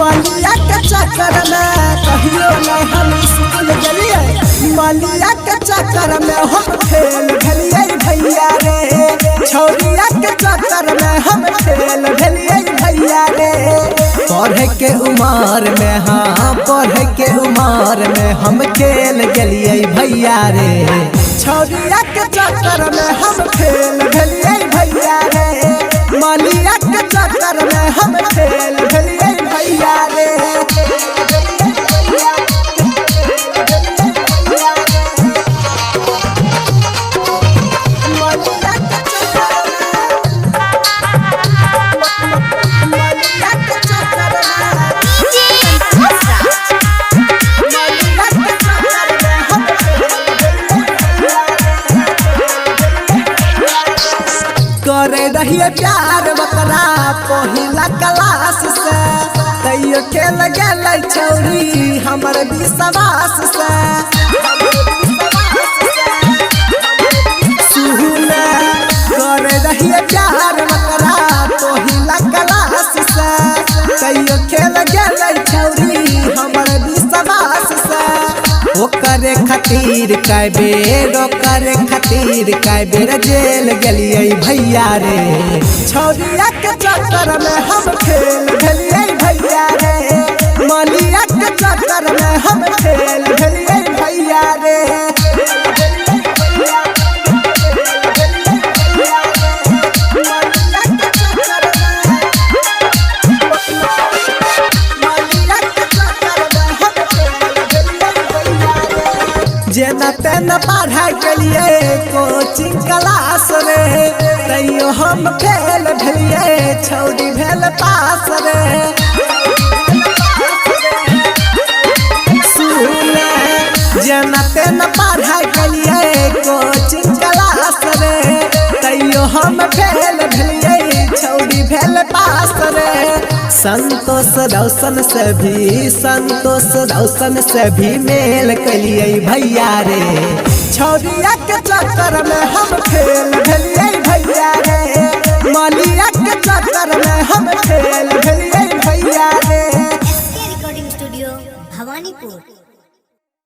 मालिया के चक्कर में कहियो न हम स्कूल गेलिए। मालिया के चक्कर में हम फेल भेलिए भैया रे। छौरिया के चक्कर में हम फेल भेलिए भैया रे। पढ़े के उमर में हाँ पढ़े के उमर में हम खेल गेलिए भैया रे। छौरिया के चक्कर में हम फेल भेलिए भैया रे। मालिया के चक्कर में हम फेल भेलिए भैया रे। करे रहिए प्यार बकरा पहिला क्लास से। तैयो खेल गेल छौरी हमर विश्वास से। सुहुना करे रहिए प्यार बकरा पहिला क्लास से। तैयो खेल गेल छौरी हमर विश्वास से। ओकरे खातिर कई बेर जेल गेलिए भैया रे। छौरिया के चक्कर में हम फेल भेलिए भैया रे। मालिया के चक्कर में हम फेल भेलिए भैया रे। जेना तेना पढ़ाई के लिए कोचिंग क्लास रे। तैयो हम फेल भेलिए छौरी भेल पास रे। सुने जेना तेना पढ़ाई के लिए कोचिंग क्लास रे। तैयो हम फेल भेलिए छौरी भेल पास रे। संतोष रौशन से भी मेल कलिए भैया रे। छौरिया के चक्कर में हम फेल भेलिए भैया रे। मालिया के चक्कर में हम फेल भेलिए भैया रे। SK recording studio Bhawanipur.